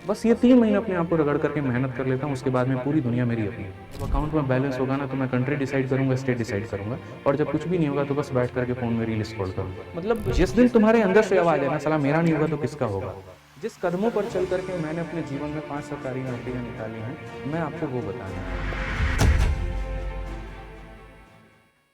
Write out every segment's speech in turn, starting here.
बस ये 3 महीने अपने आप को रगड़ करके मेहनत कर लेता हूँ, उसके बाद में पूरी दुनिया मेरी अपनी है। जब अकाउंट में बैलेंस होगा ना तो मैं कंट्री डिसाइड करूँगा, स्टेट डिसाइड करूँगा, और जब कुछ भी नहीं होगा तो बस बैठ करके फ़ोन में रील स्क्रॉल करूँगा। मतलब जिस दिन तुम्हारे अंदर से आवाज़ है ना, साला मेरा नहीं होगा तो किसका होगा? जिस कदमों पर चल करके मैंने अपने जीवन में 5 सरकारी नौकरियाँ निकाली हैं, मैं आपको वो बताने आया हूँ।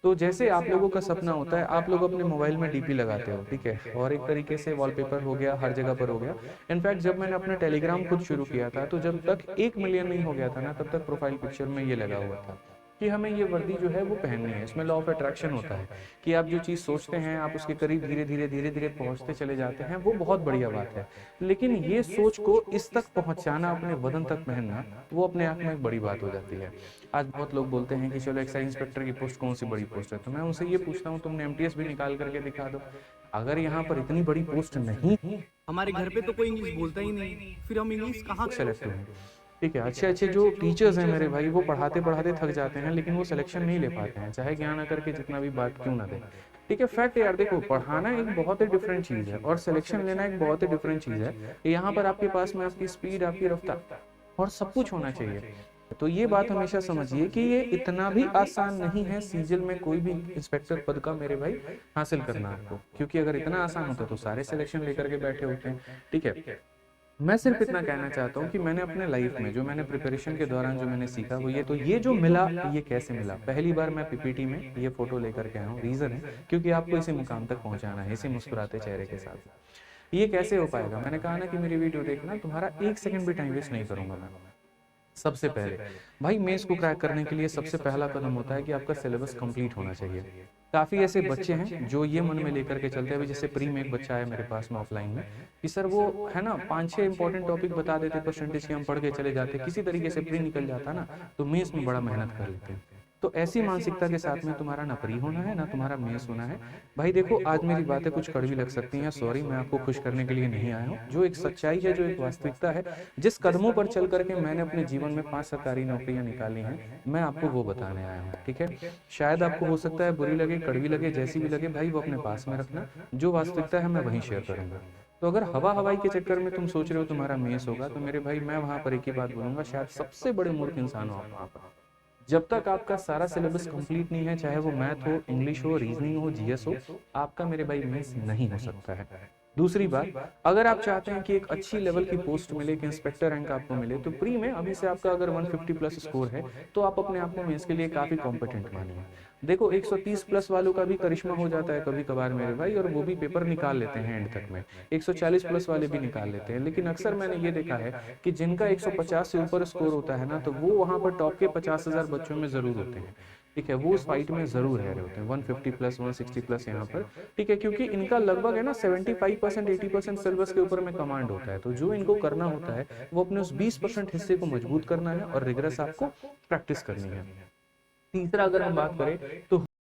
तो जैसे आप लोगों का सपना होता है, आप लोग अपने मोबाइल में डीपी लगाते हो, ठीक है? और एक तरीके से वॉलपेपर हो गया, हर जगह पर हो गया। इनफैक्ट जब मैंने अपना टेलीग्राम खुद शुरू किया था, तो जब तक 1 मिलियन नहीं हो गया था ना, तब तक प्रोफाइल पिक्चर में ये लगा हुआ था कि हमें ये वर्दी जो है वो पहननी है। इसमें लॉ ऑफ अट्रैक्शन होता है कि आप जो चीज़ सोचते हैं, आप उसके करीब धीरे-धीरे, धीरे-धीरे पहुँचते चले जाते हैं, वो बहुत बढ़िया बात है। लेकिन ये सोच को इस तक पहुँचाना, अपने वतन तक पहनना, वो अपने आप में एक बड़ी बात हो जाती है। आज बहुत लोग बोलते हैं कि चलो एक्साइज इंस्पेक्टर की पोस्ट कौन सी बड़ी पोस्ट है, तो मैं उनसे ये पूछता हूँ, तुमने एमटीएस भी निकाल करके दिखा दो। अगर यहाँ पर इतनी बड़ी पोस्ट नहीं हमारे घर पे तो कोई इंग्लिश बोलता ही नहीं, फिर हम इंग्लिश कहाँ से सेलेक्ट हुए, ठीक है, अच्छे अच्छे जो टीचर्स हैं मेरे भाई, वो पढ़ाते पढ़ाते थक जाते हैं, लेकिन वो सिलेक्शन नहीं ले पाते हैं, चाहे ज्ञान आकर के जितना भी बात क्यों ना दे। ठीक है, फैक्ट यार, देखो पढ़ाना एक बहुत ही डिफरेंट चीज़ है और सिलेक्शन लेना एक बहुत ही डिफरेंट चीज़ है। यहाँ पर आपके पास में आपकी स्पीड, आपकी रफ्तार और सब कुछ होना चाहिए। तो ये बात हमेशा समझिए कि ये इतना भी आसान नहीं है सीजल में कोई भी इंस्पेक्टर पद का मेरे भाई हासिल करना आपको, क्योंकि अगर इतना आसान होता तो सारे सिलेक्शन लेकर के बैठे होते हैं। ठीक है, मैं सिर्फ इतना कहना चाहता हूँ कि मैंने अपने लाइफ में जो मैंने प्रिपरेशन के दौरान जो मैंने सीखा वो ये, तो ये जो मिला, ये कैसे मिला? पहली बार मैं पीपीटी में ये फोटो लेकर के आया हूँ, रीजन है क्योंकि आपको इसी मुकाम तक पहुंचाना है, इसी मुस्कुराते चेहरे के साथ। ये कैसे हो पाएगा? मैंने कहा ना कि मेरी वीडियो देखना, तुम्हारा 1 सेकंड भी टाइम वेस्ट नहीं करूंगा मैं। सबसे पहले भाई, मेंस को क्रैक करने के लिए सबसे पहला कदम होता है कि आपका सिलेबस कंप्लीट होना चाहिए। काफ़ी ऐसे बच्चे हैं जो ये मन में लेकर के चलते हैं, अभी जैसे प्री में एक बच्चा है मेरे पास में ऑफलाइन में, कि सर वो है ना 5-6 इंपॉर्टेंट टॉपिक बता देते परसेंटेज के, हम पढ़ के चले जाते, किसी तरीके से प्री निकल जाता ना, तो मेंस में बड़ा मेहनत कर लेते हैं। तो ऐसी मानसिकता के साथ में तुम्हारा ना प्री होना है ना तुम्हारा मेंस होना है। भाई देखो, आज मेरी बातें कुछ कड़वी लग सकती हैं, सॉरी, मैं आपको खुश करने के लिए नहीं आया हूँ। जो एक सच्चाई है, जो एक वास्तविकता है, जिस कदमों पर चल करके मैंने अपने जीवन में 5 सरकारी नौकरियां निकाली हैं, मैं आपको वो बताने आया हूँ। ठीक है, शायद आपको हो सकता है बुरी लगे, कड़वी लगे, जैसी भी लगे भाई, वो अपने पास में रखना। जो वास्तविकता है मैं वहीं शेयर करूंगा। तो अगर हवा हवाई के चक्कर में तुम सोच रहे हो तुम्हारा मेंस होगा, तो मेरे भाई मैं वहां पर एक ही बात बोलूंगा, शायद सबसे बड़े मूर्ख इंसान हो आप वहां पर। जब तक आपका सारा सिलेबस कंप्लीट नहीं है, चाहे वो मैथ हो, इंग्लिश हो, रीजनिंग हो, जीएस हो, आपका मेरे भाई मेंस नहीं हो सकता है। दूसरी बात, अगर आप चाहते हैं कि एक अच्छी लेवल की पोस्ट मिले, कि इंस्पेक्टर रैंक आपको मिले, तो प्री में अभी से आपका अगर 150 प्लस स्कोर है, तो आप अपने आप को मेंस के लिए काफ़ी कॉम्पिटेंट मानिए। देखो 130 प्लस वालों का भी करिश्मा हो जाता है कभी कभार मेरे भाई, और वो भी पेपर निकाल लेते हैं एंड तक में। 140 प्लस वाले भी निकाल लेते हैं, लेकिन अक्सर मैंने ये देखा है कि जिनका 150 से ऊपर स्कोर होता है ना, तो वो वहां पर टॉप के 50,000 बच्चों में जरूर होते हैं। ठीक है, वो उस फाइट में जरूर रह रहे होते हैं, 150 प्लस, 160 प्लस यहाँ पर। ठीक है, क्योंकि इनका लगभग है ना 75% 80% सिलेबस के ऊपर में कमांड होता है, तो जो इनको करना होता है वो अपने उस 20% हिस्से को मजबूत करना है और रिगरस आपको प्रैक्टिस करनी है। तीसरा अगर हम बात करें तो